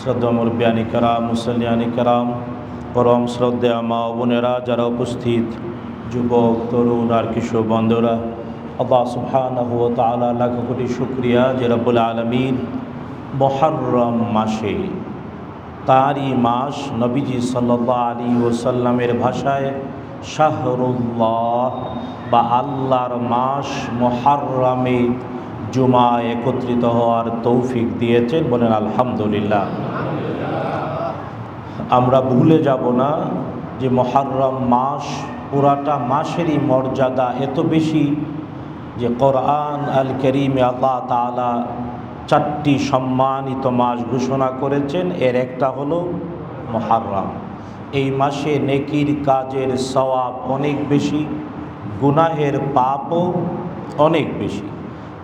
শ্রদ্ধা মুরব্বিয়ানি কেরাম, মুসল্লিয়ানি কেরাম, পরম শ্রদ্ধেয় মা ও বোনেরা, যারা উপস্থিত, যুবক, তরুণ আর কিশোর বন্ধুরা, আল্লাহ সুবহানাহু ওয়া তাআলা লাখ কোটি শুকরিয়া যে রব্বুল আলামিন মুহররম মাসে, তারই মাস, নবীজি সাল্লাল্লাহু আলাইহি ওয়াসাল্লামের ভাষায় শাহরুল্লাহ বা আল্লাহর মাস মুহররমে জুমা একত্রিত হওয়ার তৌফিক দিয়েছেন। বলেন আলহামদুলিল্লাহ। আমরা ভুলে যাব না যে মুহররম মাস, পুরাটা মাসেরই মর্যাদা এত বেশি যে কোরআন আল কারীমে আল্লাহ তাআলা 4টি সম্মানিত মাস ঘোষণা করেছেন। এর একটা হলো মুহররম। এই মাসে নেকির কাজের সওয়াব অনেক বেশি, গুনাহের পাপও অনেক বেশি।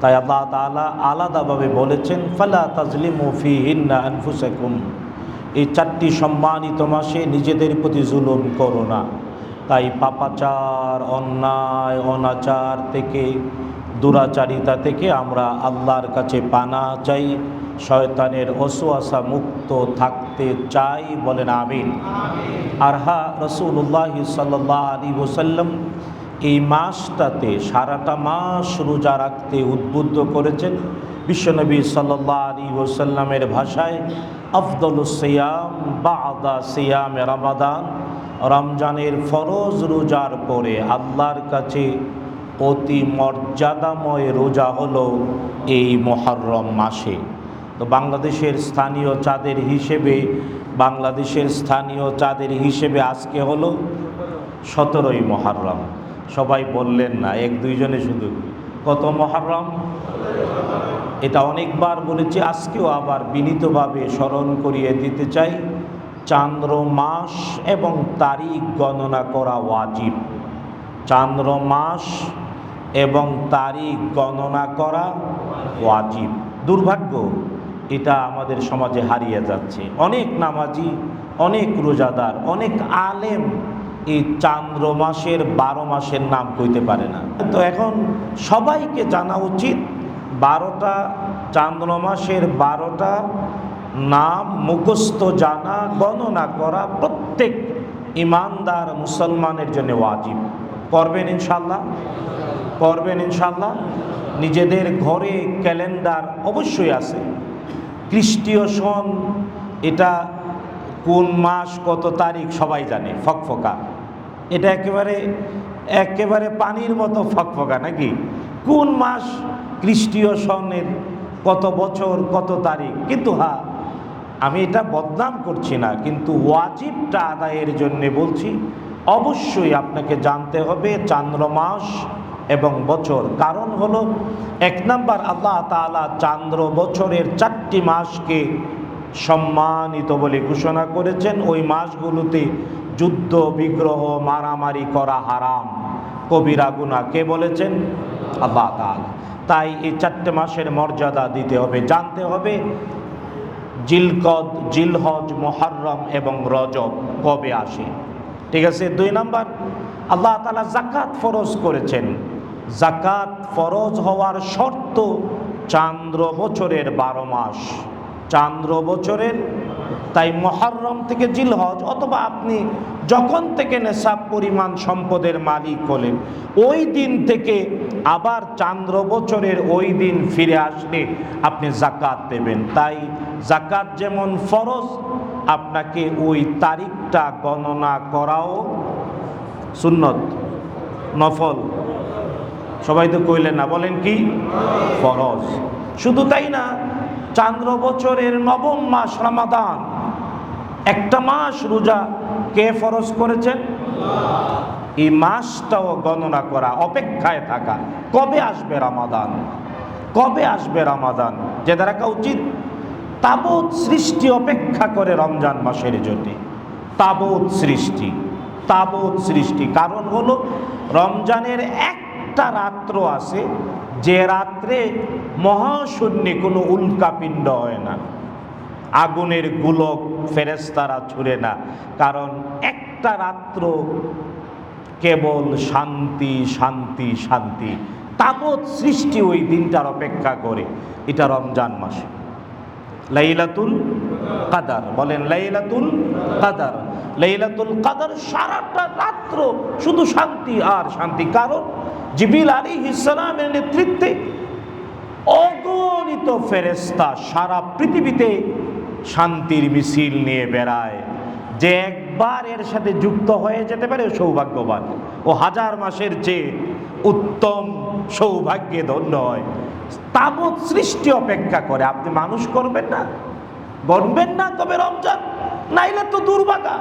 তাই আল্লাহ তাআলা আলাদাভাবে বলেছেন, ফালা তাজলিমু ফীহিন্না আনফুসাকুম, এই 4টি সম্মানিত মাসে নিজেদের প্রতি জুলুম করো না। তাই পাপাচার, অন্যায়, অনাচার থেকে, দুরাচারিতা থেকে আমরা আল্লাহর কাছে পানা চাই, শয়তানের ওয়াসওয়াসা মুক্ত থাকতে চাই। বলেন আমিন। আর হ্যাঁ, রাসূলুল্লাহ সাল্লাল্লাহু আলাইহি ওয়াসাল্লাম এই মাসটাতে সারাটা মাস রোজা রাখতে উদ্বুদ্ধ করেছেন। বিশ্বনবী সাল্লাল্লাহু আলাইহি ওয়াসাল্লামের ভাষায় আফদলুস সিয়াম বা'দা সিয়ামে রমাদান, রমজানের ফরজ রোজার পরে আল্লাহর কাছে অতি মর্যাদাময় রোজা হলো এই মুহররম মাসে। তো বাংলাদেশের স্থানীয় চাঁদের হিসেবে আজকে হলো 17ই মুহররম। সবাই বললেন না, 1-2 জনে শুধু। কত মুহররম? এটা অনেকবার বলেছি, আজকেও আবার বিনীতভাবে স্মরণ করিয়ে দিতে চাই। চান্দ্র মাস এবং তারিখ গণনা করা ওয়াজিব। চান্দ্র মাস এবং তারিখ গণনা করা ওয়াজিব। দুর্ভাগ্য, এটা আমাদের সমাজে হারিয়ে যাচ্ছে। অনেক নামাজি, অনেক রোজাদার, অনেক আলেম এই চান্দ্র মাসের 12 মাসের নাম কইতে পারে না। তো এখন সবাইকে জানা উচিত 12টা চান্দ্র মাসের 12টা নাম মুখস্থ জানা, গণনা করা প্রত্যেক ইমানদার মুসলমানের জন্য ওয়াজিব। করবেন ইনশাল্লাহ? করবেন ইনশাল্লাহ? নিজেদের ঘরে ক্যালেন্ডার অবশ্যই আছে। খ্রিস্টীয় সন, এটা কোন মাস কত তারিখ সবাই জানে, ফকফকা। এটা একেবারে পানির মতো ফকফকা নাকি? কোন মাস খ্রিস্টীয় সনের কত বছর কত তারিখ। কিন্তু হ্যাঁ, আমি এটা বদনাম করছি না, কিন্তু ওয়াজিবটা আদায়ের জন্যে বলছি, অবশ্যই আপনাকে জানতে হবে চান্দ্র মাস এবং বছর। কারণ হলো, 1 নাম্বার, আল্লাহ তাআলা চান্দ্র বছরের 4টি মাসকে সম্মানিত বলে ঘোষণা করেছেন। ওই মাসগুলোতে যুদ্ধ, বিগ্রহ, মারামারি করা হারাম, কবিরা গুনাহ। কে বলেছেন? আল্লাহ তাআলা। তাই এই 4টে মাসের মর্যাদা দিতে হবে, জানতে হবে। জিলকদ, জিলহজ, মুহররম এবং রজব কবে আসে, ঠিক আছে? 2 নাম্বার, আল্লাহ তাআলা যাকাত ফরজ করেছেন। যাকাত ফরজ হওয়ার শর্ত চান্দ্র বছরের 12 মাস, চান্দ্র বছরের। তাই মুহররম থেকে জিলহজ, অথবা আপনি যখন থেকে নেশাব পরিমাণ সম্পদের মালিক হলেন, ওই দিন থেকে আবার চান্দ্র বছরের ওই দিন ফিরে আসলে আপনি যাকাত দেবেন। তাই যাকাত যেমন ফরজ, আপনাকে ওই তারিখটা গণনা করাও সুন্নত, নফল। সবাই তো কইলেন না, বলেন কি? ফরজ। শুধু তাই না, চান্দ্র বছরের 9ম মাস রমাদান, একটা মাস রোজা কে ফরজ করেছেন? এই মাসটাও গণনা করা, অপেক্ষায় থাকা, কবে আসবে রমাদান, কবে আসবে রমাদান। যে দেখা উচিত তাবৎ সৃষ্টি অপেক্ষা করে রমজান মাসের জন্য। তাবৎ সৃষ্টি। কারণ হলো, রমজানের একটা রাত্র আছে যে রাত্রে মহাশূন্যে কোনো উল্কাপিণ্ড হয় না, আগুনের গোলক ফেরেশতারা ছুঁড়ে না। কারণ একটা রাত্র কেবল শান্তি, শান্তি, শান্তি। তাবৎ সৃষ্টি ওই দিনটার অপেক্ষা করে। এটা রমজান মাসে লাইলাতুল কাদার, বলেন লাইলাতুল কাদার। লাইলাতুল কাদার সারাটা রাত্র শুধু শান্তি আর শান্তি, কারণ জিবরিল আলাইহিস সালামের নেতৃত্বে অগণিত ফেরেশতা সারা পৃথিবীতে শান্তির মিছিল নিয়ে বেড়ায়। যে একবার এর সাথে যুক্ত হয়ে যেতে পারে সৌভাগ্যবান, ও হাজার মাসের চেয়ে উত্তম সৌভাগ্যে ধন্য হয়। তাবৎ সৃষ্টি অপেক্ষা করে, আপনি মানুষ করবেন না, গণবেন না তবে রমজান, নাইলে তো দুর্ভাগা,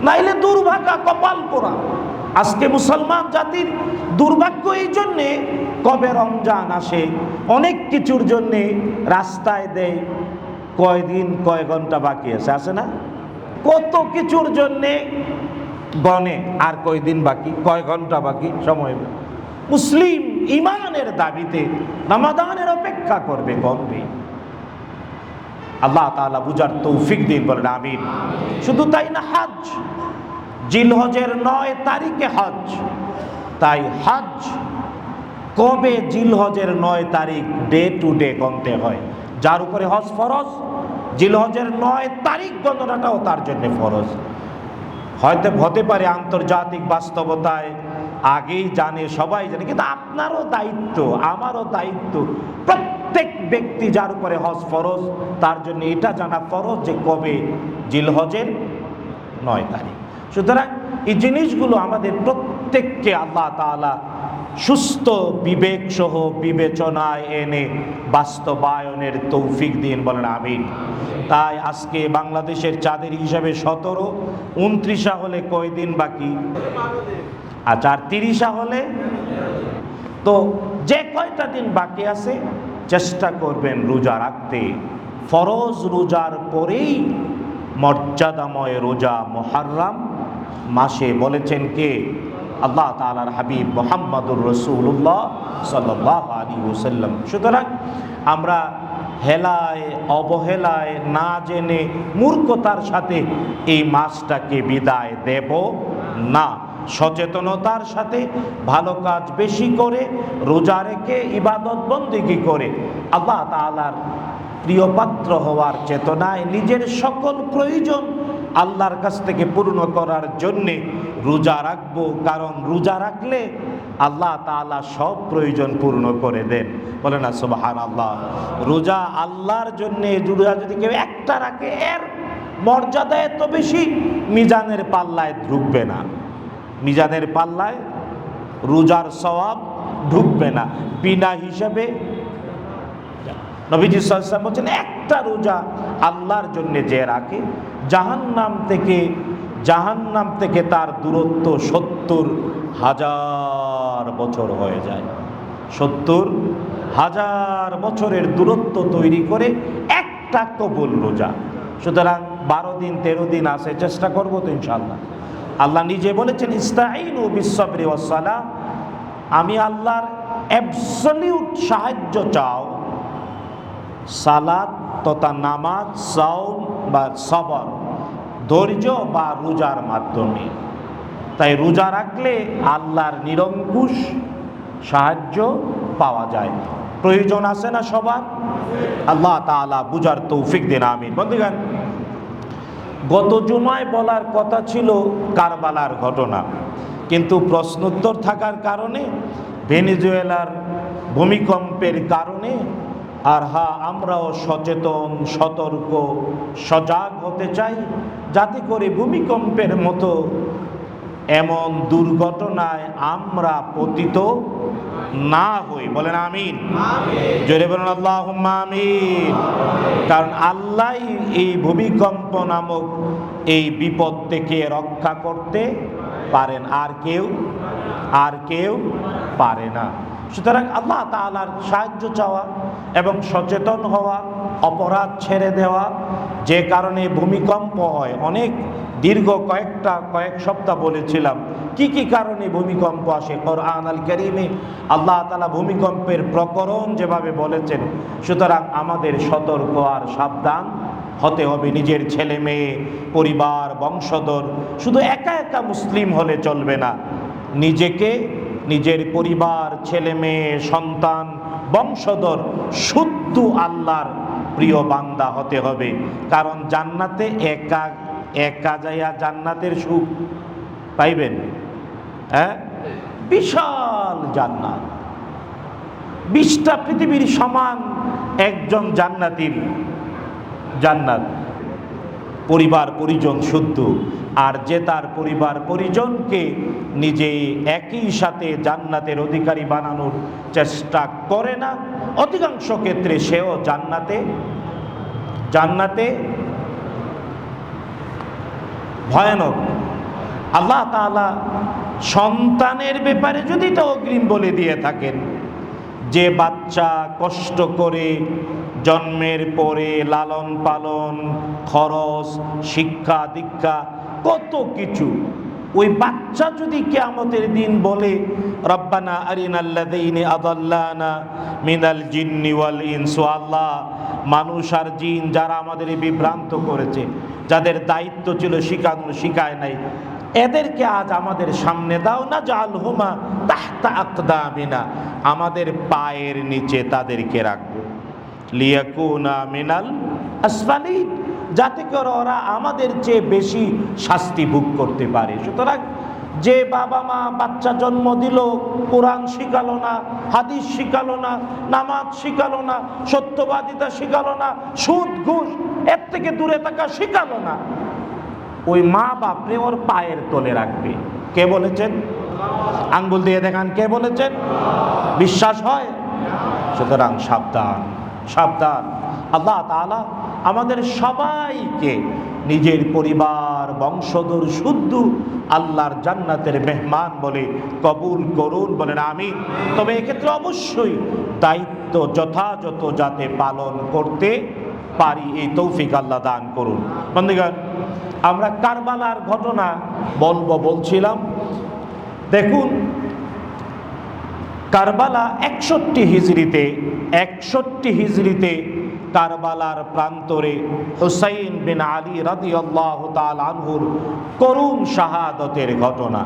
নাইলে দুর্ভাগা, কপাল পোড়া। আজকে মুসলমান জাতির দুর্ভাগ্য এই জন্যে, কবে রমজান আসে অনেক কিছুর জন্যে রাস্তায় দেয় কয়দিন কয় ঘন্টা বাকি আছে না, কত কিছুর জন্যে গনে আর কয়দিন বাকি, কয় ঘন্টা বাকি সময়। মুসলিম ইমানের দাবিতে রমাদানের অপেক্ষা করবে, গণবে। আল্লাহ তাআলা বুঝার তৌফিক দিন, বলেন আমিন। শুধু তাই না, হজ, জিলহজের 9 তারিখে হজ। তাই হজ কবে? জিলহজের 9 তারিখ ডে টু ডে গণতে হয়। যার উপরে হজ ফরজ, জিলহজের 9 তারিখ গণনাটাও তার জন্য ফরজ। হয়তো হতে পারে আন্তর্জাতিক বাস্তবতায় আগেই জানে, সবাই জানে, কিন্তু আপনারও দায়িত্ব, আমারও দায়িত্ব, প্রত্যেক ব্যক্তি যার উপরে হজ ফরজ তার জন্য এটা জানা ফরজ যে কবে জিলহজের 9 তারিখ। সুতরাং এই জিনিসগুলো আমাদের প্রত্যেককে আল্লাহ তাআলা সুস্থ বিবেক সহ বিবেচনায় এনে বাস্তবায়নের তৌফিক দিন, বলেন আমিন। তাই আজকে বাংলাদেশের চাঁদের হিসাবে 17, 29 হলে কয়দিন বাকি? আচ্ছা, আর 30 হলে তো যে কয়টা দিন বাকি আছে চেষ্টা করবেন রোজা রাখতে। ফরজ রোজার পরেই মর্যাদাময় রোজা মুহররম মাসে বলেছেন কে? আল্লাহ তাআলার হাবিব মুহাম্মদুর রাসূলুল্লাহ সাল্লাল্লাহু আলাইহি ওয়াসাল্লাম। সুতরাং আমরা হেলায় অবহেলায় না জেনে মূর্খতার সাথে এই মাসটাকে বিদায় দেব না। সচেতনতার সাথে ভালো কাজ বেশি করে, রোজা রেখে, ইবাদত বন্দেগী করে, আল্লাহ তাআলার প্রিয় পাত্র হওয়ার চেতনায় নিজের সকল প্রয়োজন আল্লাহর কাছ থেকে পূর্ণ করার জন্যে রোজা রাখবো। কারণ রোজা রাখলে আল্লাহ তাআলা সব প্রয়োজন পূর্ণ করে দেন, বলে না সুবহানাল্লাহ। রোজা আল্লাহর জন্যে, রোজা যদি কেউ একটা রাখে এর মর্যাদা এত বেশি, মিজানের পাল্লায় ঢুকবে না, মিজানের পাল্লায় রোজার সওয়াব ঢুকবে না। বিনা হিসাবে নবীজি সাল্লাল্লাহু আলাইহি ওয়াসাল্লাম বলেন, একটা রোজা আল্লাহর জন্য যে রাখে জাহান্নাম থেকে তার দূরত্ব 70,000 বছর হয়ে যায়। 70,000 বছরের দূরত্ব তৈরি করে একটা কবুল রোজা। সুতরাং 12 দিন 13 দিন আছে, চেষ্টা করবো তো ইনশাআল্লাহ। আল্লাহ নিজে বলেছেন, ইস্তাঈনু বিস-সাবরি ওয়াস-সালাহ, আমি আল্লাহর অ্যাবসলিউট সাহায্য চাও সালাত তথা নামাজ, সাওম বা সবর, ধৈর্য বা রোজার মাধ্যমে। তাই রোজা রাখলে আল্লাহর নিরঙ্কুশ সাহায্য পাওয়া যায়। প্রয়োজন আছে না সবার? আল্লাহ তাআলা বুঝার তৌফিক দিন, আমিন। বন্ধুগণ, গত জুমায় বলার কথা ছিল কারবালার ঘটনা, কিন্তু প্রশ্নোত্তর থাকার কারণে, ভেনেজুয়েলার ভূমিকম্পের কারণে, আর আমরাও সচেতন, সতর্ক, সজাগ হতে চাই, যাতে করে ভূমিকম্পের মতো এমন দুর্ঘটনায় আমরা পতিত না হই, বলেন আমিন। জোরে বলুন আল্লাহুম্মা আমিন। কারণ আল্লাহ এই ভূমিকম্প নামক এই বিপদ থেকে রক্ষা করতে পারেন, আর কেউ পারে না। সুতরাং আল্লাহ তাআলার সাহায্য চাওয়া এবং সচেতন হওয়া, অপরাধ ছেড়ে দেওয়া। যে কারণে ভূমিকম্প হয়, অনেক দীর্ঘ কয়েক সপ্তাহ বলেছিলাম কি কি কারণে ভূমিকম্প আসে। কোরআন আল কারীমে আল্লাহ তাআলা ভূমিকম্পের প্রকরণ যেভাবে বলেছেন, সুতরাং আমাদের সতর্ক আর সাবধান হতে হবে। নিজের ছেলে মেয়ে, পরিবার, বংশধর, শুধু একা একা মুসলিম হলে চলবে না, নিজেকে, নিজের পরিবার, ছেলে মেয়ে, সন্তান, বংশধর শুদ্ধ আল্লাহর প্রিয় বান্দা হতে হবে। কারণ জান্নাতে একা একা যাইয়া জান্নাতের সুখ পাইবেন, হ্যাঁ, বিশাল জান্নাত, 20টা পৃথিবীর সমান একজন জান্নাতীর জান্নাত, পরিবার পরিজন শুদ্ধ। আর যে তার পরিবার পরিজনকে নিজে একই সাথে জান্নাতের অধিকারী বানানোর চেষ্টা করে না, অধিকাংশ ক্ষেত্রে সেও জান্নাতে ভয়ানক। আল্লাহ তাআলা সন্তানের ব্যাপারে যদি তা অগ্রিম বলে দিয়ে থাকেন, যে বাচ্চা কষ্ট করে জন্মের পরে লালন পালন, খরচ, শিক্ষা দীক্ষা, কত কিছু, ওই বাচ্চা যদি কিয়ামতের দিন বলে রব্বানা আরিনাল্লাযীনা আযাল্লানা মিনাল জিন্নি ওয়াল ইনস, আল্লাহ মানুষ আর জিন যারা আমাদের বিভ্রান্ত করেছে, যাদের দায়িত্ব ছিল শিখানোর, শিখায় নাই, এদেরকে আজ আমাদের সামনে দাও, না জাআলহুমা তাহতা আকদামিনা, আমাদের পায়ের নিচে তাদেরকে রাখবো, লিয়াকুনা মিনাল আসফালিন, যাতে করে ওরা আমাদের চেয়ে বেশি শাস্তি ভোগ করতে পারে। সুতরাং যে বাবা মা বাচ্চা জন্ম দিল, কোরআন শিখালো না, হাদিস শিখালো না, নামাজ শিখালো না, সত্যবাদিতা শিখালো না, সুদ ঘুষ এর থেকে দূরে থাকা শিখালো না, ওই মা বাপরে ওর পায়ের তলে রাখবে। কে বলেছেন? আঙ্গুল দিয়ে দেখান, কে বলেছেন? বিশ্বাস হয়? সুতরাং সাবধান, সাবধান। আল্লাহ তাআলা আমাদের সবাইকে নিজের পরিবার বংশধর শুদ্ধ আল্লাহর জান্নাতের মেহমান বলে কবুল করুন, বলেন আমিন। তবে এক্ষেত্রে অবশ্যই দায়িত্ব যথাযথ যাতে পালন করতে পারি, এই তৌফিক আল্লাহ দান করুন। বন্ধুগণ, আমরা কারবালার ঘটনা বলছিলাম। দেখুন, কারবালা 61 হিজরিতে কারবালার প্রান্তরে হুসাইন বিন আলী রাদিয়াল্লাহু তাআলা আনহুর করুণ শাহাদতের ঘটনা।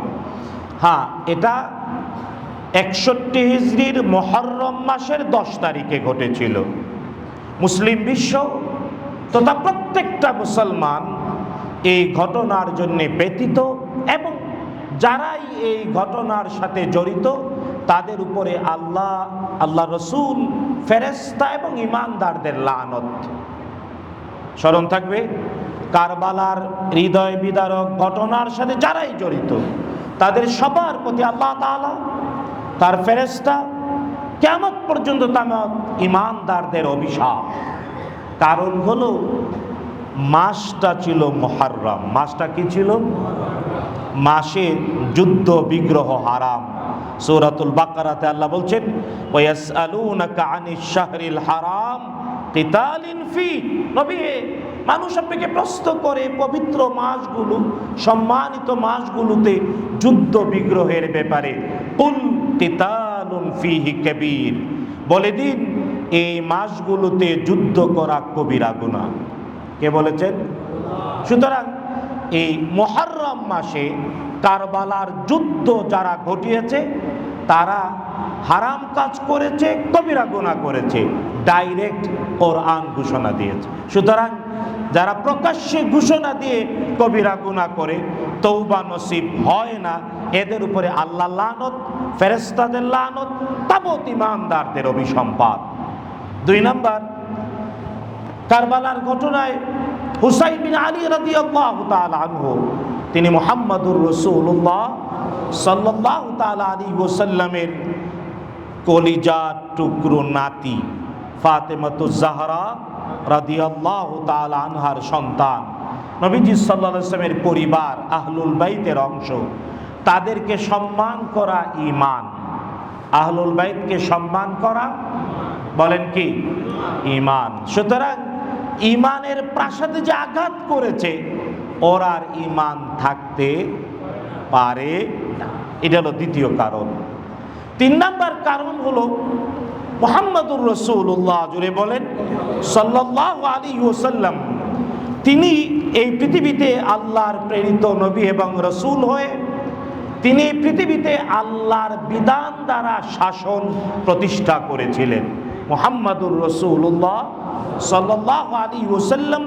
হ্যাঁ, এটা 61 হিজরির মুহররম মাসের 10 তারিখে ঘটেছিল। মুসলিম বিশ্ব তথা প্রত্যেকটা মুসলমান এই ঘটনার জন্য ব্যথিত, এবং যারাই এই ঘটনার সাথে জড়িত তাদের উপরে আল্লাহ রসুল, ফেরেশতা এবং ঈমানদারদের লানত। স্মরণ থাকবে, কারবালার হৃদয় বিদারক ঘটনার সাথে যারাই জড়িত তাদের সবার প্রতি আল্লাহ তাআলা, তার ফেরেশতা, কিয়ামত পর্যন্ত তামাম ঈমানদারদের অভিশাপ। কারণ হলো মাসটা ছিল মুহররম। মাসটা কি ছিল? মাসে যুদ্ধ বিগ্রহ হারাম। সূরাতুল বাকারাতে আল্লাহ বলছেন, ওয়ায়াসআলুনাকা আনিশ শাহরিল হারাম কিতালিন ফি, নবী মানুষ আপনাকে প্রশ্ন করে পবিত্র মাসগুলো, সম্মানিত মাসগুলোতে যুদ্ধ বিগ্রহের ব্যাপারে, কুল কিতালুন ফিহি কাবীর, বলে দিন এই মাসগুলোতে যুদ্ধ করা কবিরা গুনাহ। কে বলেছেন? সুতরাং এই মুহররম মাসে কারবালার যুদ্ধ যারা ঘটিয়েছে তারা হারাম কাজ করেছে, কবিরা গুনাহ করেছে, ডাইরেক্ট কোরআন ঘোষণা দিয়েছে। সুতরাং যারা প্রকাশ্যে ঘোষণা দিয়ে কবিরা গুনাহ করে তওবা নসিব হয় না, এদের উপরে আল্লাহ লানত, ফেরেশতাদের লানত, তাবত ঈমানদারদের অভিসম্পাত। 2 নাম্বার, কারবালার ঘটনায় হুসাইন বিন আলী রাদিয়াল্লাহু তাআলা আনহু, তিনি মুহাম্মাদুর রাসূলুল্লাহ সাল্লাল্লাহু তাআলা আলাইহি ওয়াসাল্লামের কলিজার টুকরো নাতি ফাতেমাতুজ জাহরা রাদিয়াল্লাহু তাআলা আনহার সন্তান, নবীজি সাল্লাল্লাহু আলাইহি ওয়াসাল্লামের পরিবার, আহলুল বাইতের অংশ। তাদেরকে সম্মান করা ঈমান। আহলুল বাইতকে সম্মান করা, বলেন কি? ঈমান। সুতরাং ঈমানের প্রাসাদে যে আঘাত করেছে, ওর আর ঈমান থাকতে পারে না। এটা হলো দ্বিতীয় কারণ। 3 নাম্বার কারণ হলো মুহাম্মাদুর রাসূলুল্লাহ, জুড়ে বলেন সাল্লাল্লাহু আলাইহি ওয়াসাল্লাম, তিনি এই পৃথিবীতে আল্লাহর প্রেরিত নবী এবং রাসূল হয়ে তিনি পৃথিবীতে আল্লাহর বিধান দ্বারা শাসন প্রতিষ্ঠা করেছিলেন। মুহাম্মাদুর রাসূলুল্লাহ সাল্লাল্লাহু আলাইহি ওয়াসাল্লাম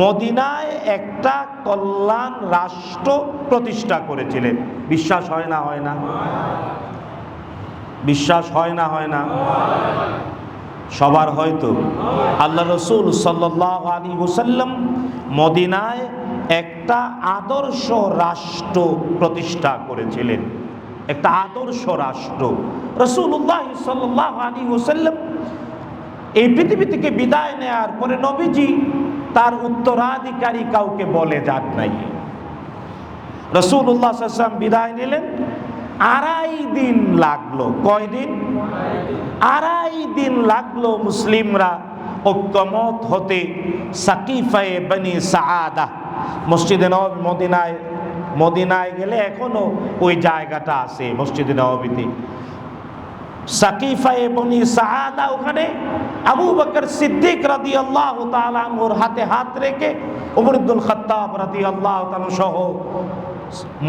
মদিনায় একটা কল্যাণ রাষ্ট্র প্রতিষ্ঠা করেছিলেন। বিশ্বাস হয় না? হয় না? বিশ্বাস হয় না? হয় না? সবার হয়তো। আল্লাহ রসুল সাল্লাল্লাহু আলাইহি ওয়াসাল্লাম মদিনায় একটা আদর্শ রাষ্ট্র প্রতিষ্ঠা করেছিলেন, একটা আদর্শ রাষ্ট্র। রাসূলুল্লাহ সাল্লাল্লাহু আলাইহি ওয়াসাল্লাম এই পৃথিবী থেকে বিদায় নেয়ার পরে নবীজি তার উত্তরাধিকারী কাউকে বলে যান নাই। রাসূলুল্লাহ সাল্লাল্লাহু আলাইহি ওয়াসাল্লাম বিদায় নিলেন, 2.5 দিন লাগলো। কয়দিন? 2.5 দিন লাগলো মুসলিমরা ঐক্যমত হতে। সাকিফায়ে বনি সাআদা, মসজিদে নববী মদিনায় গেলে এখনো ওই জায়গাটা আছে মসজিদে নববীতে। সাকিফায়ে বনি সাআদা, ওখানে আবু বকর সিদ্দিক রাদিয়াল্লাহু তাআলা আনহুর হাতে হাত রেখে ওমর ইবনুল খাত্তাব রাদিয়াল্লাহু তাআলা সহ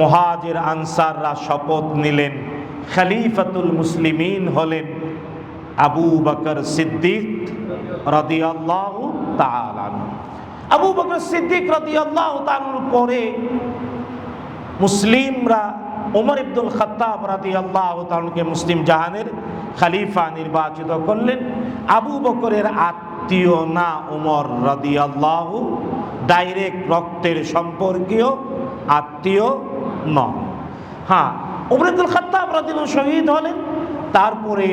মুহাজির আনসাররা শপথ নিলেন, খলিফাতুল মুসলিমিন হলেন আবু বকর সিদ্দিক রাদিয়াল্লাহু তাআলা। আবু বকর সিদ্দিক রাদিয়াল্লাহু তাআলার পরে মুসলিমরা ওমর ইবনুল খাত্তাব রাদিয়াল্লাহু তাআলাকে মুসলিম জাহানের খলিফা নির্বাচিত করলেন। আবু বকরের আত্মীয় না ওমর রাদিয়াল্লাহু, ডাইরেক্ট রক্তের সম্পর্কীয় আত্মীয় নন। হ্যাঁ, ওমর ইবনুল খাত্তাব রাদিয়াল্লাহু শহীদ হলেন। তারপরে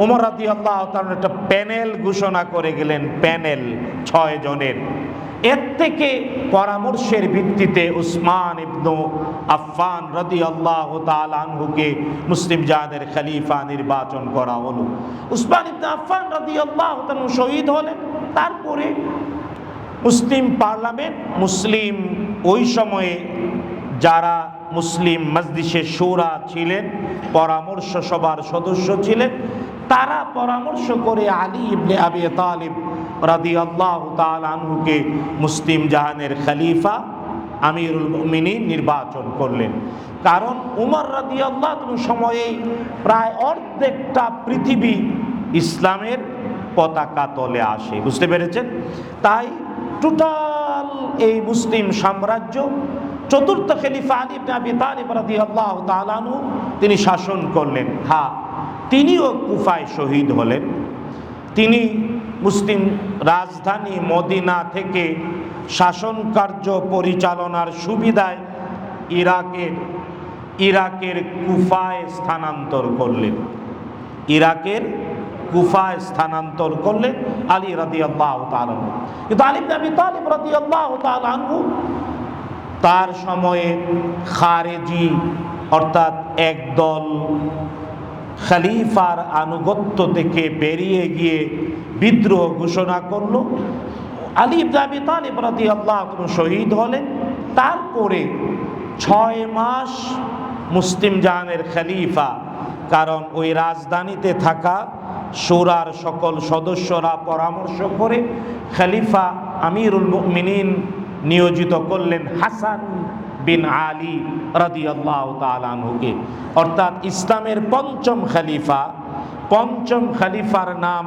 ওমর রাদিয়াল্লাহু তাআলা একটা প্যানেল ঘোষণা করে গেলেন, প্যানেল 6 জনের। এর থেকে পরামর্শের ভিত্তিতে উসমান ইবনু আফফান রাদিয়াল্লাহু তাআলা আনহুকে মুসলিম জাহানের খলিফা নির্বাচন করা হলো। উসমান ইবনু আফফান রাদিয়াল্লাহু তাআলা শহীদ হলেন। তারপরে মুসলিম পার্লামেন্ট, মুসলিম ওই সময়ে যারা মুসলিম মজলিসে শুরা ছিলেন, পরামর্শ সভার সদস্য ছিলেন, তারা পরামর্শ করে আলী ইবনে আবি তালিব রাদিয়াল্লাহু তাআলা আনহুকে মুসলিম জাহানের খলিফা আমিরুল মুমিনিন নির্বাচন করলেন। কারণ উমর রাদিয়াল্লাহু তাআলা সময়ে প্রায় অর্ধেকটা পৃথিবী ইসলামের পতাকা তলে আসে, বুঝতে পেরেছেন? তাই টোটাল এই মুসলিম সাম্রাজ্য চতুর্থ খলিফা আলী ইবনে আবি তালিব রাদিয়াল্লাহু তাআলা আনহু তিনি শাসন করলেন। হ্যাঁ, তিনিও কুফায় শহীদ হলেন। তিনি মুসলিম রাজধানী মদিনা থেকে শাসন কার্য পরিচালনার সুবিধায় ইরাকের কুফায় স্থানান্তর করলেন। ইরাকের কুফায় স্থানান্তর করলেন আলী রাদিয়াল্লাহু তাআলা। কিন্তু আলী ইবনে আবি তালিব রাদিয়াল্লাহু তাআলা আনহু তার সময়ে খারেজি অর্থাৎ একদল খলিফার আনুগত্য থেকে বেরিয়ে গিয়ে বিদ্রোহ ঘোষণা করল। আলী ইবনে আবি তালিব রাদিয়াল্লাহু তাআলা শহীদ হলেন। তারপরে 6 মাস মুসলিম জাহানের খলিফা, কারণ ওই রাজধানীতে থাকা শুরার সকল সদস্যরা পরামর্শ করে খলিফা আমিরুল মুমিনিন নিয়োজিত করলেন হাসান বিন আলী রাদিয়াল্লাহু তাআলা আনহুকে, অর্থাৎ ইসলামের পঞ্চম খলিফার নাম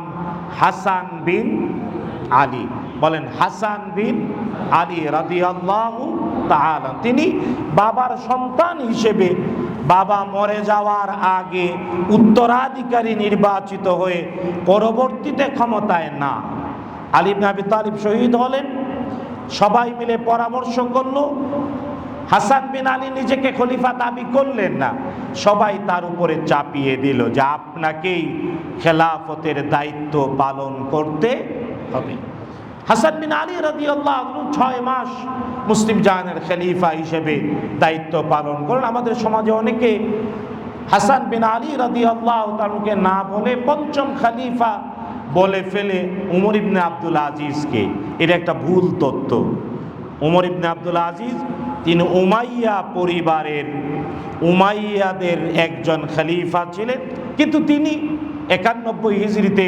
হাসান বিন আলী। বলেন হাসান বিন আলী রাদিয়াল্লাহু তাআলা। তিনি বাবার সন্তান হিসেবে বাবা মরে যাওয়ার আগে উত্তরাধিকারী নির্বাচিত হয়ে পরবর্তীতে ক্ষমতায় না। আলী ইবনে আবি তালিব শহীদ হলেন। সবাই মিলে পরামর্শ করলো। হাসান বিন আলী নিজেকে খলিফা দাবি করলেন না, সবাই তার উপরে চাপিয়ে দিল যে আপনাকেই খেলাফতের দায়িত্ব পালন করতে হবে। হাসান বিন আলী রাদিয়াল্লাহু আনহু 6 মাস মুসলিম জাহানের খলিফা হিসেবে দায়িত্ব পালন করলেন। আমাদের সমাজে অনেকে হাসান বিন আলী রাদিয়াল্লাহু তাআলাকে না বলে পঞ্চম খলিফা বলে ফেলে উমর ইবনে আব্দুল আজিজকে। এটা একটা ভুল তথ্য। উমর ইবনে আব্দুল আজিজ তিনি উমাইয়া পরিবারের, উমাইয়াদের একজন খলিফা ছিলেন, কিন্তু তিনি 91 হিজরিতে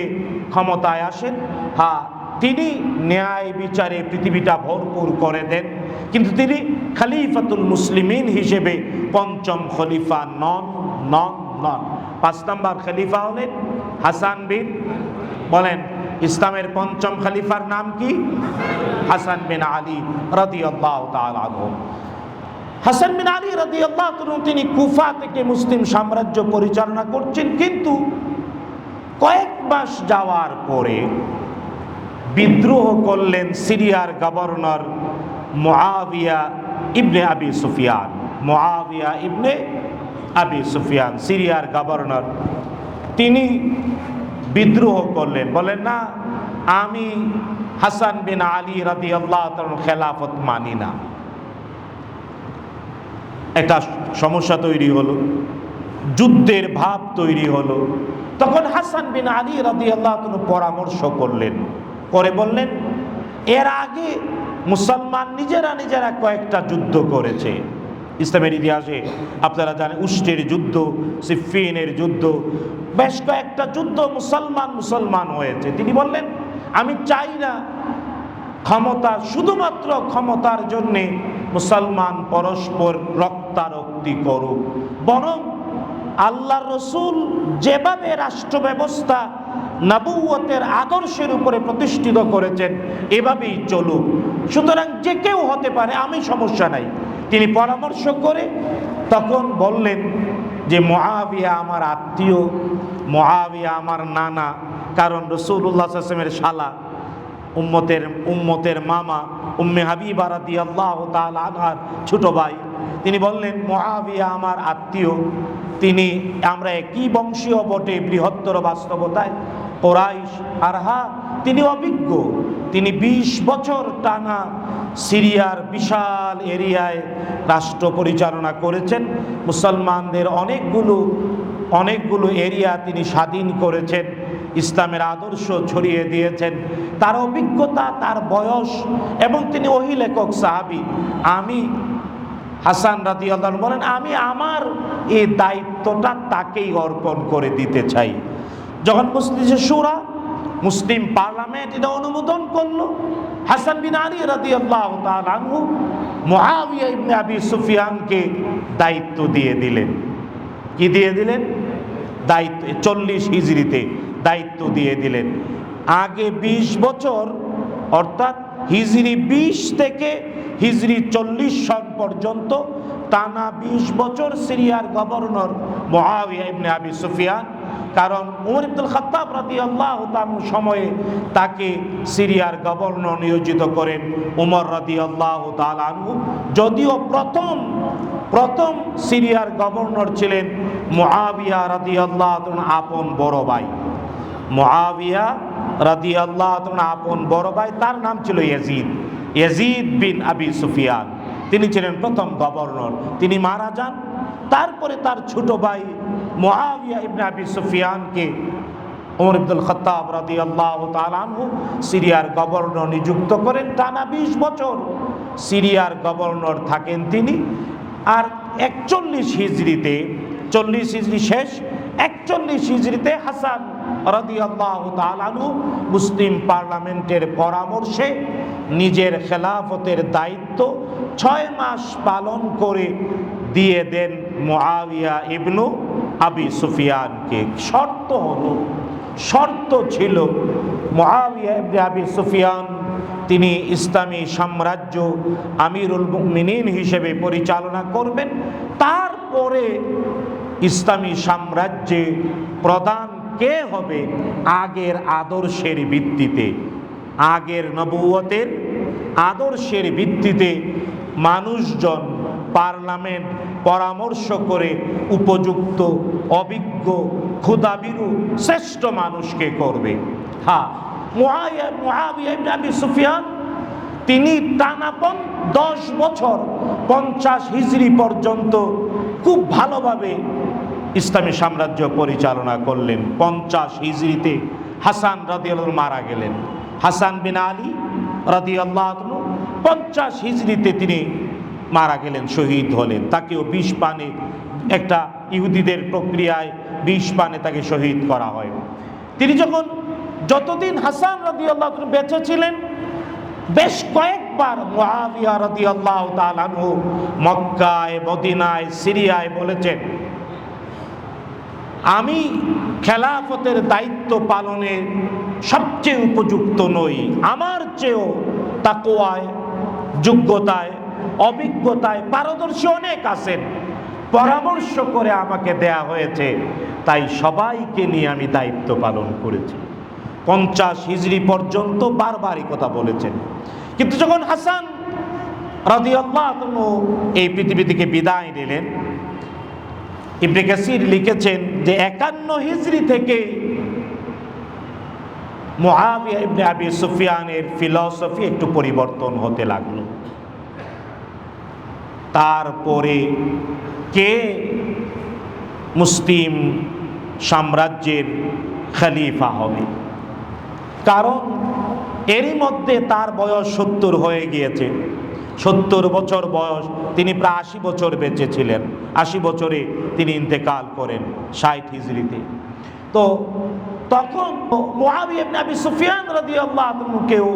ক্ষমতায় আসেন। হ্যাঁ, তিনি ন্যায় বিচারে পৃথিবীটা ভরপুর করে দেন, কিন্তু তিনি খলিফাতুল মুসলিমিন হিসেবে পঞ্চম খলিফা নন। 5 নম্বর খলিফা হলেন হাসান বিন বলেন ইসলামের পঞ্চম খলিফার নাম কি? হাসান বিন আলী রাদিয়াল্লাহু তাআলা আনহু। হাসান বিন আলী রাদিয়াল্লাহু তাআলা তিনি কুফা থেকে মুসলিম সাম্রাজ্য পরিচালনা করছেন, কিন্তু কয়েক মাস যাওয়ার পরে বিদ্রোহ করলেন সিরিয়ার গভর্নর মুআবিয়া ইবনে আবি সুফিয়ান। মুআবিয়া ইবনে আবি সুফিয়ান সিরিয়ার গভর্নর, তিনি বিদ্রোহ করলেন, বলেন না আমি হাসান বিন আলী রাদিয়াল্লাহু তাআলার খেলাফত মানি না। একটা সমস্যা তৈরি হলো, যুদ্ধের ভাব তৈরি হলো। তখন হাসান বিন আলী রাদিয়াল্লাহু তাআলা পরামর্শ করলেন, করে বললেন এর আগে মুসলমান নিজেরা কয়েকটা যুদ্ধ করেছে ইসলামের ইতিহাসে, আপনারা জানেন উষ্টের যুদ্ধ, সিফফিনের যুদ্ধ, বেশ কয়েকটা যুদ্ধ মুসলমান হয়েছে। তিনি বললেন আমি চাই না ক্ষমতা, শুধুমাত্র ক্ষমতার জন্যে মুসলমান পরস্পর রক্তারক্তি করুক, বরং আল্লাহর রসুল যেভাবে রাষ্ট্র ব্যবস্থা নবুয়তের আদর্শের উপরে প্রতিষ্ঠিত করেছেন এভাবেই চলুক। সুতরাং যে কেউ হতে পারে, আমি সমস্যা নাই। তিনি পরামর্শ করে তখন বললেন যে মুআবিয়া আমার আত্মীয়, মুআবিয়া আমার নানা, কারণ রাসূলুল্লাহ সাল্লাল্লাহু আলাইহি ওয়াসাল্লামের শালা, উম্মতের মামা উম্মে হাবিবা রাদিয়াল্লাহু তাআলা আনহার ছোট ভাই। তিনি বললেন মুআবিয়া আমার আত্মীয়, আমরা একই বংশীয় বটে বৃহত্তর বাস্তবতায় কুরাইশ, আর তিনি অভিজ্ঞ, তিনি 20 বছর টানা সিরিয়ার বিশাল এরিয়ায় রাষ্ট্র পরিচালনা করেছেন। মুসলমানদের অনেকগুলো এরিয়া তিনি স্বাধীন করেছেন, ইসলামের আদর্শ ছড়িয়ে দিয়েছেন। তার অভিজ্ঞতা, তার বয়স, এবং তিনি ওহী লেখক সাহাবী। আমি হাসান রাদিয়াল্লাহু আনহু বলেন আমি আমার এই দায়িত্বটা তাকেই অর্পণ করে দিতে চাই। যখন মুসলিম পার্লামেন্ট এটা অনুমোদন করলো, হাসান বিন আলী রাদিয়াল্লাহু তাআলা আনহু মুআবিয়া ইবনে আবি সুফিয়ানকে দায়িত্ব দিয়ে দিলেন। কি দিয়ে দিলেন? দায়িত্ব 40 হিজরিতে দায়িত্ব দিয়ে দিলেন। আগে 20 বছর, অর্থাৎ হিজরি 20 থেকে হিজরি 40 সন পর্যন্ত টানা 20 বছর সিরিয়ার গভর্নর মুআবিয়া ইবনে আবি সুফিয়ান। কারণ উমর ইবনুল খাত্তাব রাদিয়াল্লাহু তাআলা সময়ে তাকে সিরিয়ার গভর্নর নিয়োজিত করেন উমর রাদিয়াল্লাহু তাআলা আনহু। যদিও প্রথম সিরিয়ার গভর্নর ছিলেন মুআবিয়া রাদিয়াল্লাহু তাআলা আপন বড় ভাই। মুআবিয়া রাদিয়াল্লাহু তাআলা আপন বড় ভাই, তার নাম ছিল ইয়াজিদ বিন আবি সুফিয়ান। তিনি ছিলেন প্রথম গভর্নর। তিনি মারা যান, তারপরে তার ছোট ভাই মুআবিয়া ইবনে আবি সুফিয়ানকে উমর ইবনুল খাত্তাব রাদিয়াল্লাহু তাআলা আনহু সিরিয়ার গভর্নর নিযুক্ত করেন। টানা 20 বছর সিরিয়ার গভর্নর থাকেন তিনি। আর 41 হিজরিতে, 40 হিজরি শেষ, 41 হিজরিতে হাসান রাদিয়াল্লাহু তাআলা আনহু মুসলিম পার্লামেন্টের পরামর্শে নিজের খেলাফতের দায়িত্ব 6 মাস পালন করে দিয়ে দেন মুআবিয়া ইবনু আবি সুফিয়ানকে। শর্ত ছিল মুআবিয়া ইবনে আবি সুফিয়ান তিনি ইসলামী সাম্রাজ্য আমিরুল মুমিনিন হিসেবে পরিচালনা করবেন। তারপরে ইসলামী সাম্রাজ্যে প্রধান কে হবে? আগের আদর্শের ভিত্তিতে, আগের নবুয়তের আদর্শের ভিত্তিতে মানুষজন পার্লামেন্ট পরামর্শ করে উপযুক্ত, অভিজ্ঞ, ক্ষুধাবিরু শ্রেষ্ঠ মানুষকে করবে। মুআবিয়া ইবনে আবি সুফিয়ান তিনি টানা 10 বছর 50 হিজরি পর্যন্ত খুব ভালোভাবে ইসলামী সাম্রাজ্য পরিচালনা করলেন। 50 হিজরিতে হাসান রাদিয়াল্লাহু মারা গেলেন। হাসান বিন আলী রাদিয়াল্লাহু 50 হিজরিতে তিনি মারা গেলেন, শহীদ হলেন। তাকেও 20 পানে, একটা ইহুদিদের প্রক্রিয়ায় 20 পানে তাকে শহীদ করা হয়। তিনি যতদিন হাসান রাদিয়াল্লাহু বেঁচে ছিলেন, বেশ কয়েকবার মুআবিয়া রাদিয়াল্লাহু তাআলা আনহু মক্কায়, মদিনায়, সিরিয়ায় বলেছেন আমি খেলাফতের দায়িত্ব পালনে সবচেয়ে উপযুক্ত নই, আমার চেয়েও তাকওয়ায়, যোগ্যতায়, অভিজ্ঞতায় পারদর্শী অনেক আছেন, পরামর্শ করে আমাকে দেয়া হয়েছে, তাই সবাইকে নিয়ে আমি দায়িত্ব পালন করেছি। 50 হিজরি পর্যন্ত বারবারই কথা বলেছেন। কিন্তু যখন হাসান রাদিয়াল্লাহু আনহু এই পৃথিবী থেকে বিদায় নিলেন, ইবনে কাসির লিখেছেন যে 51 হিজরি থেকে মুআবিয়া ইবনে আবি সুফিয়ানের ফিলসফি একটু পরিবর্তন হতে লাগলো। তারপরে কে মুসলিম সাম্রাজ্যের খলিফা হবে, কারণ এরই মধ্যে তার বয়স 70 হয়ে গিয়েছে। 70 বছর বয়স, তিনি প্রায় 80 বছর বেঁচে ছিলেন। 80 বছরে তিনি ইন্তেকাল করেন 60 হিজরিতে। তো তখন মুআবিয়া ইবনে আবি সুফিয়ান রাদিয়াল্লাহু আনহুকেও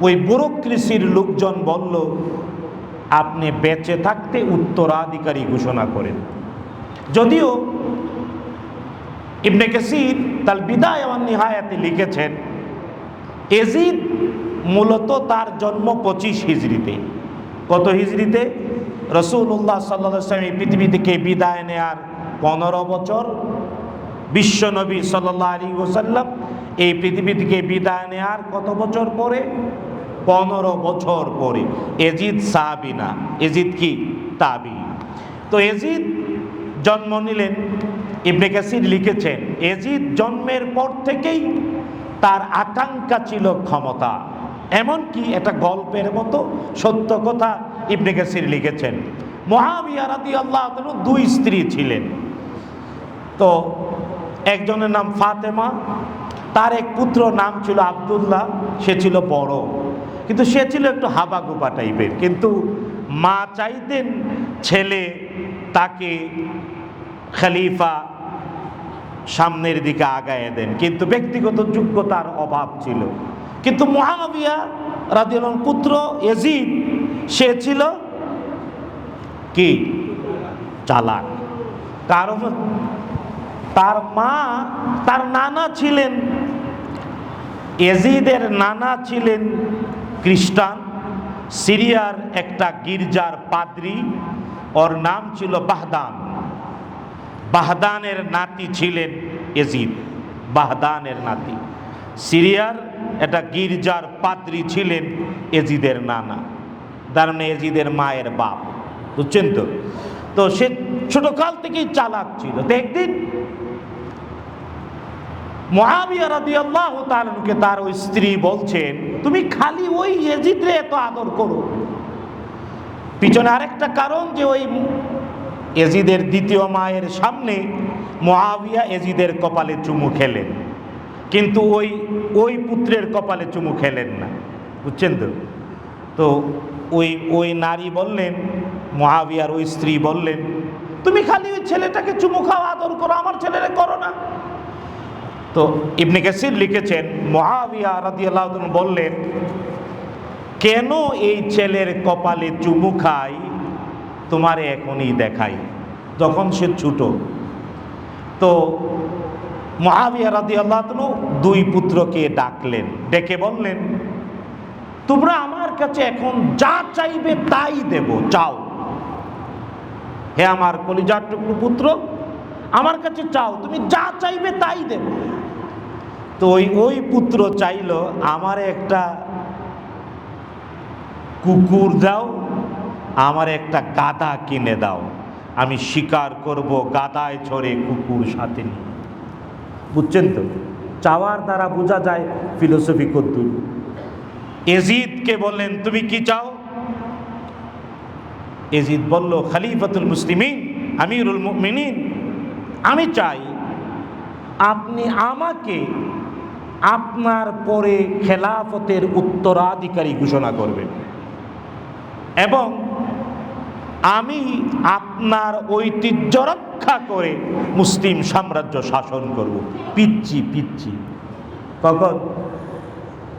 ওই ব্যুরোক্রেসির লোকজন বলল, আপনি বেঁচে থাকতে উত্তরাধিকারী ঘোষণা করেন। যদিও ইবনে কাসির তার বিদায়া ওয়ান নিহায়াতে লিখেছেন, এজিদ মূলত তার জন্ম 25 হিজরিতে। কত হিজরিতে? রাসূলুল্লাহ সাল্লাল্লাহু আলাইহি ওয়াসাল্লাম এই পৃথিবী থেকে বিদায় নেয়ার 15 বছর, বিশ্বনবী সাল্লাল্লাহু আলাইহি ওয়াসাল্লাম এই পৃথিবী থেকে বিদায় নেয়ার কত বছর পরে? 15 বছর পরে। এজিদ সাহাবী না, এজিদ কি? তাবী। তো এজিদ জন্ম নিলেন, ইবনে কাসির লিখেছেন এজিদ জন্মের পর থেকেই তার আকাঙ্ক্ষা ছিল ক্ষমতা। এমনকি একটা গল্পের মতো সত্য কথা ইবনে কাসির লিখেছেন, মুআবিয়া রাদিয়াল্লাহু আনহু 2 স্ত্রী ছিলেন। তো একজনের নাম ফাতেমা, তার এক পুত্র নাম ছিল আব্দুল্লাহ, সে ছিল বড়, কিন্তু সে ছিল একটু হাবাগুবা টাইপের। কিন্তু মা চাইতেন ছেলে তাকে খলিফা সামনের দিকে আগায় দেন, কিন্তু ব্যক্তিগত যোগ্যতার অভাব ছিল। কিন্তু মুআবিয়া রাদিয়াল্লাহু আনহুর পুত্র ইয়াজিদ, সে ছিল কি? চালাক। কারণ তার মা, তার নানা ছিলেন, ইয়াজিদের নানা ছিলেন খ্রিস্টান, সিরিয়ার একটা গির্জার পাদ্রী, ওর নাম ছিল বাহদান। বাহদানের নাতি ছিলেন ইয়াজিদ, বাহদানের নাতি। সিরিয়ার একটা গির্জার পাদ্রী ছিলেন ইয়াজিদের নানা, তার মানে ইয়াজিদের মায়ের বাপ, বুঝছেন তো? তো সে ছোটকাল থেকেই চালাক ছিল। তো একদিন মুআবিয়া রাদিয়াল্লাহু তাআলা আনহুকে তার ওই স্ত্রী বলছেন, তুমি খালি ওই ইয়াজিদরে এত আদর করো। পিছনে আরেকটা কারণ, যে ওই ইয়াজিদের দ্বিতীয় মায়ের সামনে মুআবিয়া ইয়াজিদের কপালে চুমু খেলেন, কিন্তু ওই পুত্রের কপালে চুমু খেলেন না, বুঝছেন তো? তো ওই নারী বললেন, মুআবিয়ার ওই স্ত্রী বললেন, তুমি খালি ওই ছেলেটাকে চুমু খাও, আদর করো, আমার ছেলেরে করো না। তো ইবনে কাসির লিখেছেন, মুআবিয়া রাদিয়াল্লাহু আনহু বললেন, কেন এই ছেলের কপালে চুমু খাই তোমারে এখনই দেখাই, যখন সে ছোট। তো মুআবিয়া রাদিয়াল্লাহু আনহু 2 পুত্রকে ডাকলেন, ডেকে বললেন, তোমরা আমার কাছে এখন যা চাইবে তাই দেব, চাও। হে আমার কলিজার টুকরো পুত্র, আমার কাছে চাও, তুমি যা চাইবে তাই দেব। তো ওই পুত্র চাইল, আমার একটা কুকুর দাও, আমার একটা গাধা কিনে দাও, আমি শিকার করব গাধায় চড়ে, কুকুর সাথে নিয়ে। বুঝছেন তো? চাওয়ার দ্বারা বোঝা যায় ফিলোসফি কদ্দুর। ইয়াজিদকে বললেন, তুমি কি চাও? ইয়াজিদ বলল, খলিফাতুল মুসলিমিন, আমিরুল মুমিনিন, আমি চাই আপনি আমাকে আপনার পরে খেলাফতের উত্তরাধিকারী ঘোষণা করবেন, এবং আমি আপনার ঐতিহ্য রক্ষা করে মুসলিম সাম্রাজ্য শাসন করব। পিচ্ছি কখন?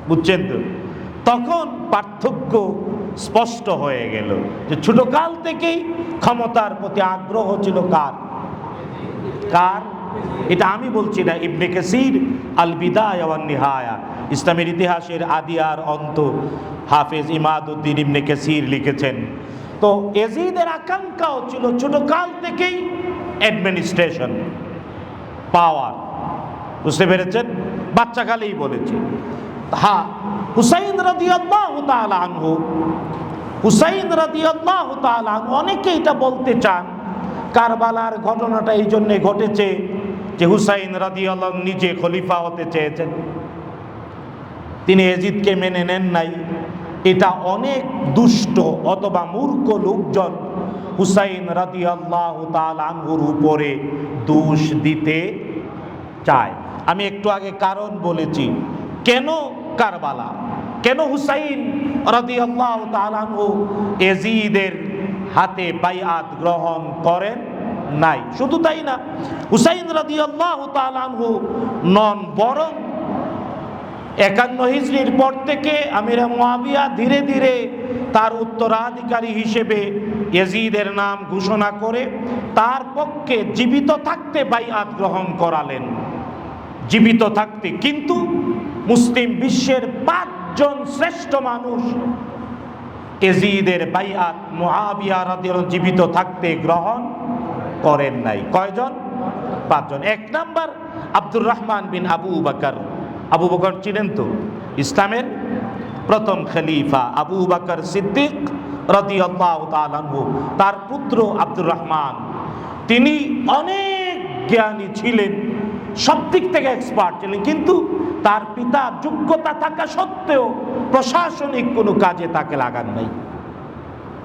বুঝছেন তো? তখন পার্থক্য স্পষ্ট হয়ে গেল যে ছোটকাল থেকেই ক্ষমতার প্রতি আগ্রহ ছিল কার? এটা আমি বলছি না, ইবনে কাসির আল বিদায়া ওয়ান নিহায়া, ইসলামের ইতিহাসের আদি আর অন্ত, হাফেজ ইমাদউদ্দিন ইবনে কাসির লিখেছেন। তো ইয়াজিদের আকাঙ্ক্ষাও ছিল ছোটকাল থেকেই অ্যাডমিনিস্ট্রেশন, পাওয়ার। বুঝতে পেরেছেন? বাচ্চাকালেই বলেছে। হ্যাঁ, হুসাইন রাদিয়াল্লাহু তাআলা আনহু, হুসাইন রাদিয়াল্লাহু তাআলা আনহু, অনেকে এটা বলতে চান কারবালার ঘটনাটা এই জন্যে ঘটেছে যে হুসাইন রাদিয়াল্লাহু নিজে খলিফা হতে চেয়েছেন, তিনি ইয়াজিদকে মেনে নেন নাই। এটা অনেক দুষ্ট অথবা মূর্খ লোকজন হুসাইন রাদিয়াল্লাহু তাআলা আনহুর উপরে দোষ দিতে চায়। আমি একটু আগে কারণ বলেছি, কেন কারবালা, কেন হুসাইন রাদিয়াল্লাহু তাআলা আনহু ইয়াজিদের হাতে বাইআত গ্রহণ করেন নাই। শুধু তাই না, হুসাইন রাদিয়াল্লাহু তাআলা আনহু নন, বরং 51 হিজরির পর থেকে আমির মুআবিয়া ধীরে ধীরে তার উত্তরাধিকারী হিসেবে ইয়াজিদের নাম ঘোষণা করে তার পক্ষে জীবিত থাকতে বাইআত গ্রহণ করালেন, জীবিত থাকতে। কিন্তু মুসলিম বিশ্বের 5 জন শ্রেষ্ঠ মানুষ ইয়াজিদের বাইআত মুআবিয়া রাদিয়াল্লাহু জীবিত থাকতে গ্রহণ করেন নাই। কয়জন? 5 জন। 1 নাম্বার আব্দুর রহমান বিন আবু বকর। আবু বকর চিনেন তো, ইসলামের প্রথম খলিফা আবু বকর সিদ্দিক রাদিয়াল্লাহু তাআলা আনহু, তার পুত্র আব্দুর রহমান, তিনি অনেক জ্ঞানী ছিলেন, সব দিক থেকে এক্সপার্ট ছিলেন, কিন্তু তার পিতা যোগ্যতা থাকা সত্ত্বেও প্রশাসনিক কোনো কাজে তাকে লাগান নাই।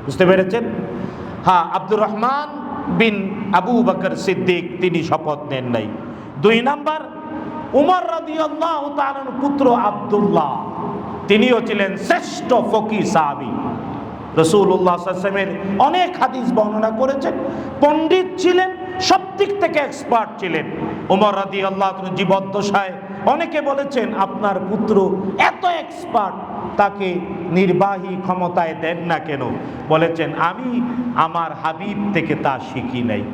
বুঝতে পেরেছেন? হ্যাঁ, আব্দুর রহমান বিন আবু বকর সিদ্দিক তিনি শপথ নেন নাই। 2 নাম্বার উমর রাদিয়াল্লাহু তাআলার পুত্র আব্দুল্লাহ, তিনিও ছিলেন শ্রেষ্ঠ ফকিহ সাহাবী, রাসূলুল্লাহ সাল্লাল্লাহু আলাইহি ওয়াসাল্লামের অনেক হাদিস বর্ণনা করেছেন, পণ্ডিত ছিলেন, সব দিক থেকে এক্সপার্ট ছিলেন। উমর রাদিয়াল্লাহু তাআলা জীবদ্দশায় অনেকে বলেছেন, আপনার পুত্র এত এক্সপার্ট, তাকে নির্বাহী ক্ষমতায় দেন না কেন? বলেছেন, আমি আমার হাবিব থেকে তা শিখি নাই,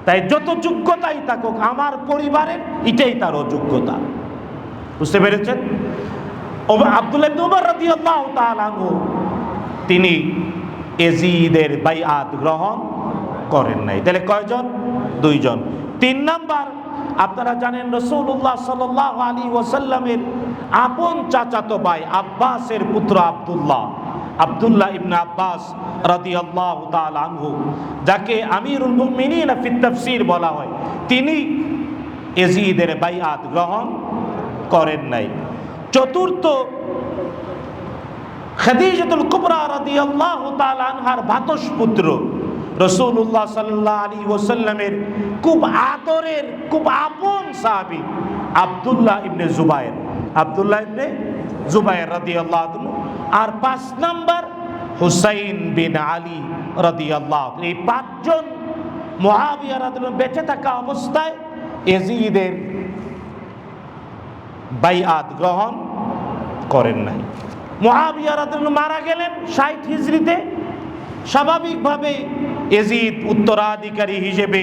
তাই যত যোগ্যতাই থাকুক আমার পরিবারের এটাই তার অযোগ্যতা। বুঝতে পেরেছেন? আব্দুল্লাহ ইবনে উমর রাদিয়াল্লাহু তাআলা আনহু তিনি ইয়াজিদের বাইআত গ্রহণ করেন নাই। তাহলে কয়জন? 2 জন। 3 নাম্বার, আপনারা জানেন রাসূলুল্লাহ সাল্লাল্লাহু আলাইহি ওয়াসাল্লামের আপন চাচাতো ভাই আব্বাসের পুত্র আব্দুল্লাহ, আব্দুল্লাহ ইবনে আব্বাস রাদিয়াল্লাহু তাআলা আনহু, যাকে আমিরুল মুমিনিন ফিত তাফসীর বলা হয়, তিনি ইয়াজিদের বাইআত গ্রহণ করেন নাই। চতুর্থ, খাদিজাতুল কুবরা রাদিয়াল্লাহু তাআলা আনহার ভাতসপুত্র, রাসূলুল্লাহ সাল্লাল্লাহু আলাইহি ওয়াসাল্লামের খুব আদরের, খুব আপন সাহাবী আব্দুল্লাহ ইবনে জুবায়ের, আব্দুল্লাহ ইবনে জুবায়ের রাদিয়াল্লাহু আনহু। আর 5 নাম্বার হুসাইন বিন আলী রাদিয়াল্লাহু আনহু। এই 5 জন মুআবিয়া রাদিয়াল্লাহু বেঁচে থাকা অবস্থায় ইয়াজিদের বাইআত গ্রহণ করেন নাই। মুআবিয়া রাদিয়াল্লাহু মারা গেলেন 60 হিজরিতে। স্বাভাবিকভাবে ইয়াজিদ উত্তরাধিকারী হিসেবে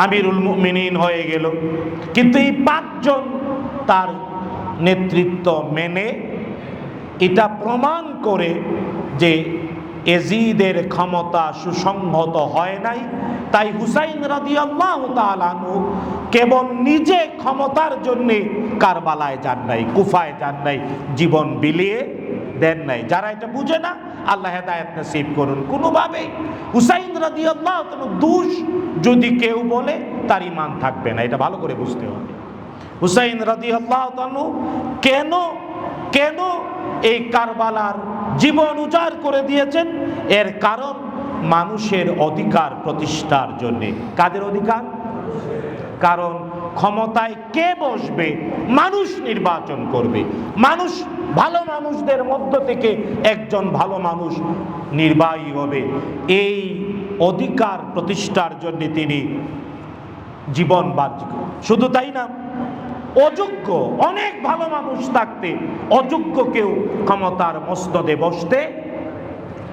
আমিরুল মুমিনিন হয়ে গেল, কিন্তু এই 5 জন তার নেতৃত্ব মেনে এটা প্রমাণ করে যে ইয়াজিদের ক্ষমতা সুসংহত হয় নাই। তাই হুসাইন রাদিয়াল্লাহু তাআলা আনহু কেবল নিজে ক্ষমতার জন্যে কারবালায় যান নাই, কুফায় যান নাই, জীবন বিলিয়ে দেন নাই। যারা এটা বুঝে না, আল্লাহ হেদায়েত নসিব করুন। কোনোভাবে হুসাইন রাদিয়াল্লাহু তাআলা দোষ যদি কেউ বলে তার ঈমান থাকবে না, এটা ভালো করে বুঝতে হবে। হুসাইন রাদিয়াল্লাহু তাআলা কেন এই কারবালার জীবন উজাড় করে দিয়েছেন? এর কারণ মানুষের অধিকার প্রতিষ্ঠার জন্য। কাদের অধিকার? কারণ ক্ষমতায় কে বসবে মানুষ নির্বাচন করবে, মানুষ ভালো মানুষদের মধ্য থেকে একজন ভালো মানুষ নির্বাহী হবে। এই অধিকার প্রতিষ্ঠার জন্য তিনি জীবন বাজি। শুধু তাই না, অযোগ্য অনেক ভালো মানুষ থাকতে অযোগ্য কেউ ক্ষমতার মসনদে বসতে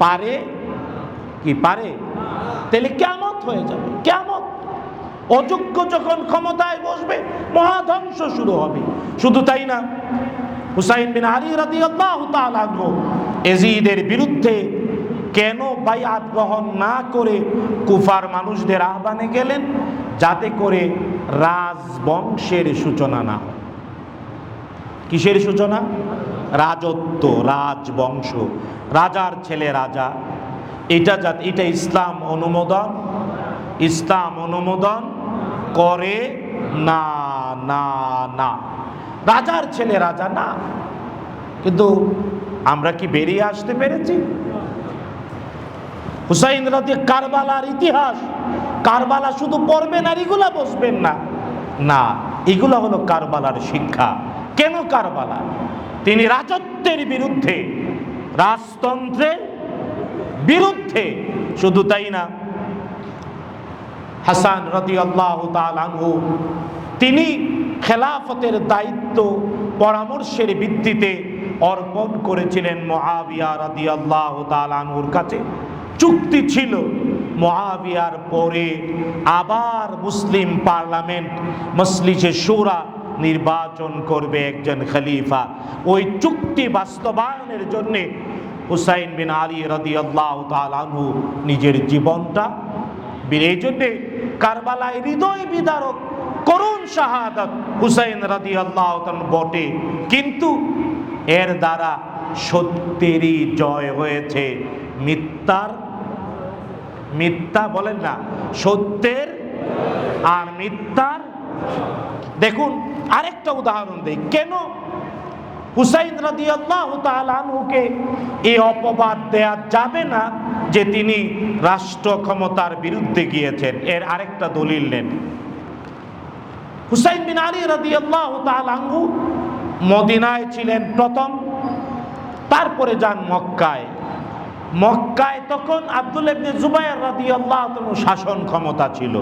পারে কি? পারে? তাহলে কিয়ামত হয়ে যাবে। কিয়ামত অযোগ্য যখন ক্ষমতায় বসবে মহাধ্বংস শুরু হবে। শুধু তাই না, হুসাইন বিন আলী রাদিয়াল্লাহু তাআলা আনহু ইয়াজিদের বিরুদ্ধে কেন বাইআত গ্রহণ না করে কুফার মানুষদের আহ্বানে গেলেন? যাতে করে রাজবংশের সূচনা না হয়। কিসের সূচনা? রাজত্ব, রাজবংশ, রাজার ছেলে রাজা, এটা ইসলাম অনুমোদন করে না। না না, রাজার ছেলে রাজা না। কিন্তু আমরা কি বেরিয়ে আসতে পেরেছি? হুসাইন রাদিয়াল্লাহু কারবালার ইতিহাস, কারবালা শুধু পড়বেন আর এগুলা বসবেন না, না, এগুলা হলো কারবালার শিক্ষা। কেন কারবালা? তিনি রাজত্বের বিরুদ্ধে, রাজতন্ত্রের বিরুদ্ধে। শুধু তাই না, হাসান রাদিয়াল্লাহু তাআলা আনহু তিনি খেলাফতের দায়িত্ব পরামর্শের ভিত্তিতে অর্পণ করেছিলেন মুআবিয়া রাদিয়াল্লাহু তাআলা আনহুর কাছে। চুক্তি ছিল মুআবিয়ার পরে আবার মুসলিম পার্লামেন্ট মজলিসে শুরা নির্বাচন করবে একজন খলিফা। ওই চুক্তি বাস্তবায়নের জন্য হুসাইন বিন আলী রাদিয়াল্লাহু তাআলা আনহু নিজের জীবনটা, এই জন্যে কারবালায় হৃদয় বিদারক করুণ শাহাদাত হুসাইন রাদিয়াল্লাহু তাআলা বটে, কিন্তু এর দ্বারা সত্যেরই জয় হয়েছে, মিথ্যা বলেন না, সত্যের আর মিথ্যার। দেখুন আরেকটা উদাহরণ দেই, কেন হুসাইন রাদিয়াল্লাহু তাআলা আনহুকে এই অপবাদ দেয়া যাবে না যে তিনি রাষ্ট্র ক্ষমতার বিরুদ্ধে গিয়েছেন। এর আরেকটা দলিল নেন। হুসাইন বিন আলী রাদিয়াল্লাহু তাআলা আনহু মদিনায় ছিলেন প্রথম, তারপরে যান মক্কায়। মক্কায় তখন আব্দুল্লাহ ইবনে জুবায়ের রাদিয়াল্লাহু তাআলা শাসন ক্ষমতা ছিল।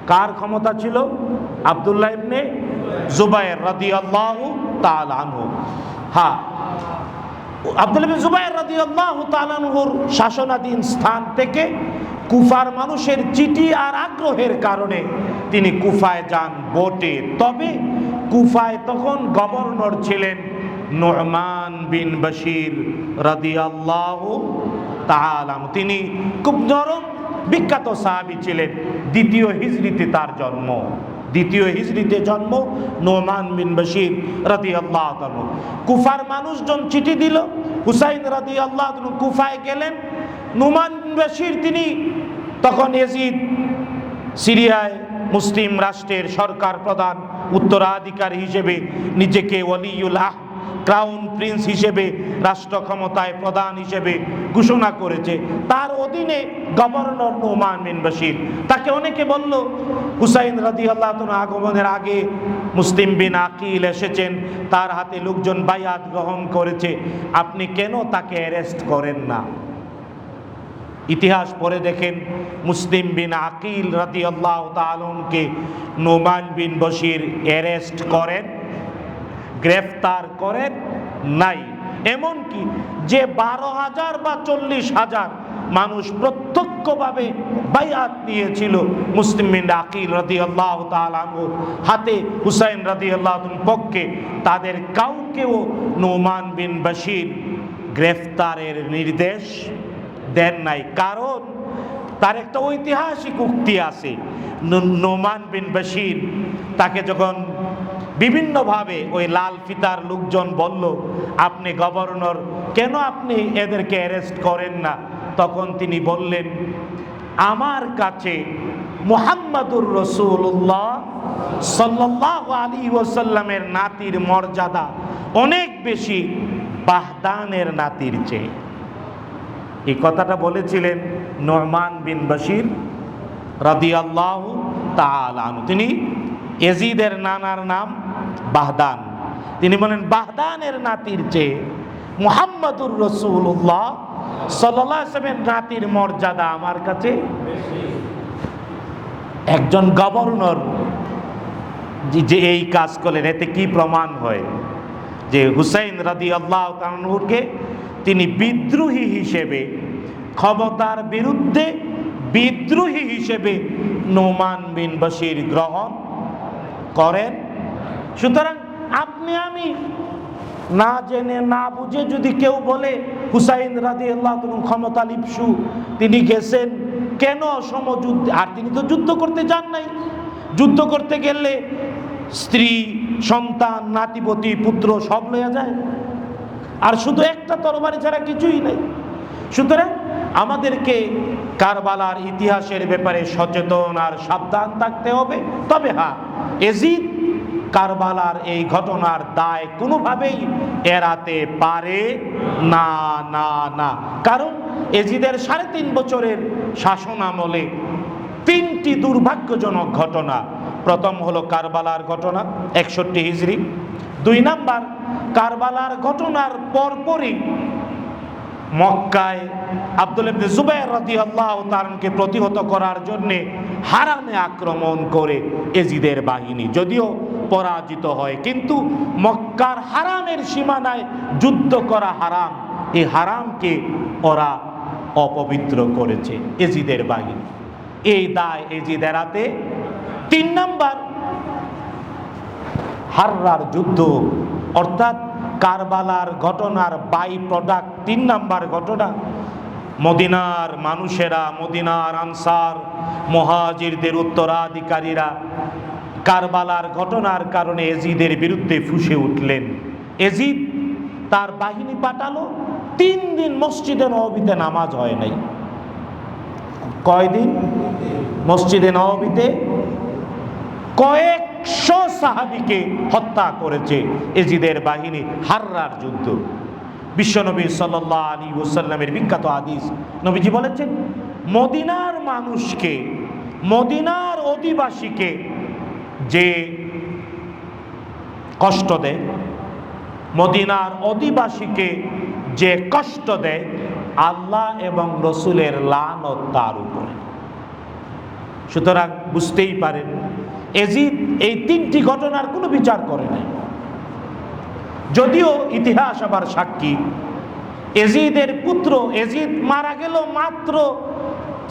কার ক্ষমতা ছিল? আব্দুল্লাহ ইবনে জুবায়ের রাদিয়াল্লাহু তাআলা আনহু। হ্যাঁ, আব্দুল্লাহ ইবনে জুবায়ের রাদিয়াল্লাহু তাআলা আনহুর শাসনাধীন স্থান থেকে কুফার মানুষের চিঠি আর আগ্রহের কারণে তিনি কুফায় যান বটে, তবে কুফায় তখন গভর্নর ছিলেন নু'মান বিন বশির রাদিয়াল্লাহু তাআলা। তিনি খুব নরম বিখ্যাত সাহাবী ছিলেন। দ্বিতীয় হিজরিতে তার জন্ম, নু'মান বিন বশির রাদিয়াল্লাহু তাআলা। কুফার মানুষজন চিঠি দিল, হুসাইন রাদিয়াল্লাহু তাআলা কুফায় গেলেন। নু'মান বিন বশির তিনি তখন ইয়াজিদ সিরিয়ায় মুসলিম রাষ্ট্রের সরকার প্রধান, উত্তরাধিকারী হিসেবে নিজেকে ওয়ালিউল আহদ, ক্রাউন প্রিন্স হিসেবে, রাষ্ট্র ক্ষমতায় প্রধান হিসেবে ঘোষণা করেছে। তার অধীনে গভর্নর নু'মান বিন বশির। তাকে অনেকে বলল, হুসাইন রাদিয়াল্লাহু তাআলা আগমনের আগে মুসলিম বিন আকিল এসেছেন, তার হাতে লোকজন বাইআত গ্রহণ করেছে, আপনি কেন তাকে অ্যারেস্ট করেন না? ইতিহাস পড়ে দেখেন, মুসলিম বিন আকিল রাদিয়াল্লাহু তাআলাকে নু'মান বিন বশির অ্যারেস্ট করেন, গ্রেফতার করেন নাই। এমনকি যে 12,000 বা 40,000 মানুষ প্রত্যক্ষভাবে বাইআত নিয়েছিল মুসলিম বিন আকিল রাদিয়াল্লাহু তাআলা আনহুর হাতে হুসাইন রাদিয়াল্লাহু তাআলার পক্ষে, তাদের কাউকেও নু'মান বিন বশির গ্রেফতারের নির্দেশ দেন নাই। কারণ তার একটা ঐতিহাসিক উক্তি আছে। নু'মান বিন বশির তাকে যখন বিভিন্নভাবে ওই লাল ফিতার লোকজন বলল, আপনি গভর্নর, কেন আপনি এদেরকে অ্যারেস্ট করেন না? তখন তিনি বললেন, আমার কাছে মুহাম্মাদুর রাসূলুল্লাহ সাল্লাল্লাহু আলাইহি ওয়াসাল্লামের নাতির মর্যাদা অনেক বেশি বাহদানের নাতির চেয়ে। এই কথাটা বলেছিলেন নু'মান বিন বশির রাদিয়াল্লাহু তাআলা আনহু। তিনি ইয়াজিদের নানার নাম বাহদান। তিনি বলেন, বাহদানের নাতির চেয়ে মুহাম্মাদুর রাসূলুল্লাহ সাল্লাল্লাহু আলাইহি ওয়াসাল্লামের নাতির মর্যাদা আমার কাছে। একজন গভর্নর যে এই কাজ করলেন, এতে কি প্রমাণ হয়? যে হুসাইন রাদিয়াল্লাহু তাআলা আনহুকে তিনি বিদ্রোহী হিসেবে, ক্ষমতার বিরুদ্ধে বিদ্রোহী হিসেবে নুমান বিন বশির গ্রহণ করেন। সুতরাং আপনি আমি না জেনে না বুঝে যদি কেউ বলে হুসাইন রাদিয়াল্লাহু আনহু ক্ষমতা লিপ্সু, তিনি গেছেন কেন সমযুদ্ধে, আর তিনি তো যুদ্ধ করতে যান নাই। যুদ্ধ করতে গেলে স্ত্রী, সন্তান, নাতিপতি, পুত্র সব লইয়া যায়, আর শুধু একটা তরবারি ছাড়া কিছুই নাই। সুতরাং আমাদেরকে কারবালার ইতিহাসের ব্যাপারে সচেতন আর সাবধান থাকতে হবে। তবে হ্যাঁ, এজিদ কারবালার এই ঘটনার দায় কোনোভাবেই এড়াতে পারে না না না। কারণ এজিদের 3.5 বছরের শাসন আমলে 3টি দুর্ভাগ্যজনক ঘটনা। প্রথম হলো কারবালার ঘটনা 61 হিজরি। 2 নাম্বার, কারবালার ঘটনার পরপরই মক্কায় আব্দুল্লাহ ইবনে জুবাইর রাদিয়াল্লাহু তাআলাকে প্রতিহত করার জন্য হারামে আক্রমণ করে এজিদের বাহিনী, যদিও পরাজিত হয়, কিন্তু মক্কার হারামের সীমানায় যুদ্ধ করা হারাম, এই হারামকে ওরা অপবিত্র করেছে এজিদের বাহিনী। এই দায় এজিদ এড়াতে 3 নাম্বার, হাররার যুদ্ধ, অর্থাৎ কারবালার ঘটনার বাই প্রোডাক্ট 3 নাম্বার ঘটনা। মদিনার মানুষেরা, মদিনার আনসার মুহাজিরদের উত্তরাধিকারীরা কারবালার ঘটনার কারণে এজিদের বিরুদ্ধে ফুঁসে উঠলেন। এজিদ তার বাহিনী পাঠালো, 3 দিন মসজিদে নববীতে নামাজ হয় নাই। কয়দিন? মসজিদে নববীতে কয়েকশো সাহাবীকে হত্যা করেছে এজিদের বাহিনী। হাররার যুদ্ধ, বিশ্বনবী সাল্লাল্লাহু আলাইহি ওয়াসাল্লামের বিখ্যাত হাদিস, নবীজি বলেছেন, মদিনার মানুষকে, মদিনার অধিবাসীকে যে কষ্ট দেয়, মদিনার অধিবাসীকে যে কষ্ট দেয়, আল্লাহ এবং রসুলের লানত তার উপরে। সুতরাং বুঝতেই পারেন এজিদ এই 3টি ঘটনার কোনো বিচার করে নাই। যদিও ইতিহাস আবার সাক্ষী, এজিদের পুত্র, এজিদ মারা গেল মাত্র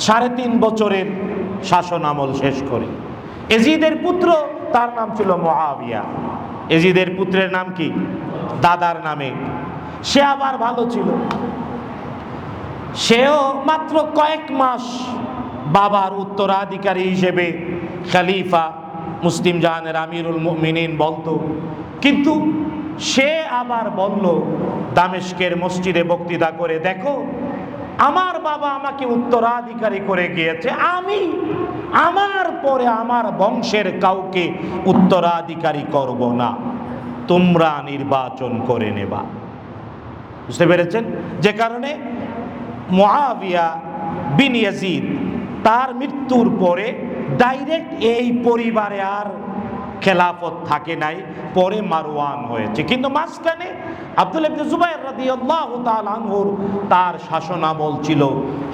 3.5 বছরের শাসন আমল শেষ করে। এজিদের পুত্র, তার নাম ছিল মুআবিয়া। এজিদের পুত্রের নাম কি? দাদার নামে। সে আবার ভালো ছিল, সেও মাত্র কয়েক মাস বাবার উত্তরাধিকারী হিসেবে খলিফা মুসলিম জাহানের আমিরুল মুমিনিন বলতো। কিন্তু সে আবার বলল দামেস্কের মসজিদে বক্তৃতা করে, দেখো আমার বাবা আমাকে উত্তরাধিকারী করে গিয়েছে, আমি আমার পরে আমার বংশের কাউকে উত্তরাধিকারী করব না, তোমরা নির্বাচন করে নেবা। বুঝতে পেরেছেন? যে কারণে মুআবিয়া বিন ইয়াজিদ তার মৃত্যুর পরে ডাইরেক্ট এই পরিবারে আর খেলাফত থাকে নাই, পরে মারওয়ান হয়েছে। কিন্তু মাঝখানে আব্দুল্লাহ ইবনে জুবাইর রাদিয়াল্লাহু তাআলা আনহুর তার শাসনামল ছিল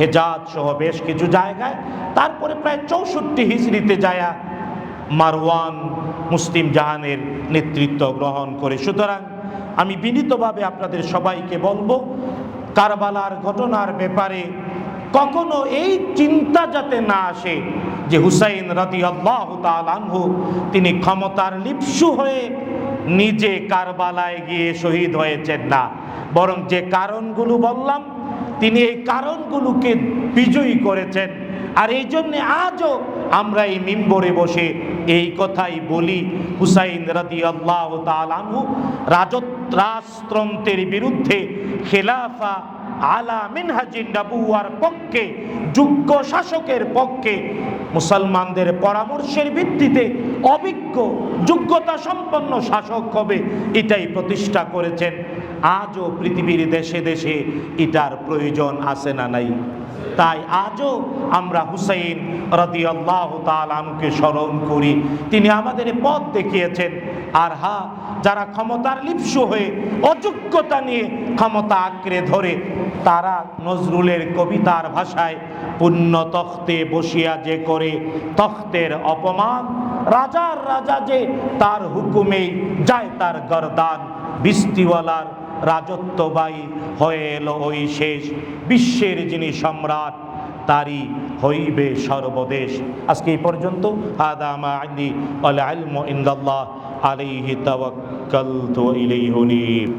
হেজাজ সহ বেশ কিছু জায়গায়। তারপরে প্রায় 64 হিজরিতে যায়া মারওয়ান মুসলিম জাহানের নেতৃত্ব গ্রহণ করে। সুতরাং আমি বিনীতভাবে আপনাদের সবাইকে বলবো, কারবালার ঘটনার ব্যাপারে কখনো এই চিন্তা যাতে না আসে যে হুসাইন রাদিয়াল্লাহু তাআলা আনহু তিনি ক্ষমতার লিপ্সু হয়ে নিজে কারবালায় গিয়ে শহীদ হয়েছেন না, বরং যে কারণগুলো বললাম তিনি এই কারণগুলোকে বিজয়ী করেছেন। আর এই জন্যে আজও আমরা এই মিম্বরে বসে এই কথাই বলি, হুসাইন রাদিয়াল্লাহু তাআলা আনহু রাজতন্ত্রের বিরুদ্ধে খেলাফা আলা মিনহাজিন নবুওয়ার পক্ষে, যোগ্য শাসকের পক্ষে, মুসলমানদের পরামর্শের ভিত্তিতে অভিজ্ঞ যোগ্যতা সম্পন্ন শাসক হবে, এটাই প্রতিষ্ঠা করেছেন। আজও পৃথিবীর দেশে দেশে এটার প্রয়োজন আছে না নাই? তাই আজও আমরা হুসাইন রাদিয়াল্লাহু তাআলা আনহুকে স্মরণ করি, তিনি আমাদের পথ দেখিয়েছেন। আর হ্যাঁ, যারা ক্ষমতার লিপ্সু হয়ে অযোগ্যতা নিয়ে ক্ষমতা আঁকড়ে ধরে, তারা নজরুলের কবিতার ভাষায় পুণ্য তখ্তে বসিয়া যে করে তখ্তের অপমান, রাজার রাজা যে তার হুকুমেই যায় তার গর্দান, বিস্তিওয়ালার রাজত্ববাহী হয়ে এলো ওই শেষ। বিশ্বের যিনি সম্রাট তারই হইবে সর্বদেশ। আজকে এই পর্যন্ত। হাদা মা ইনদি ওয়াল ইলমু ইনদাল্লাহ আলাইহি তাওয়াক্কালতু ওয়া ইলাইহি উনীব।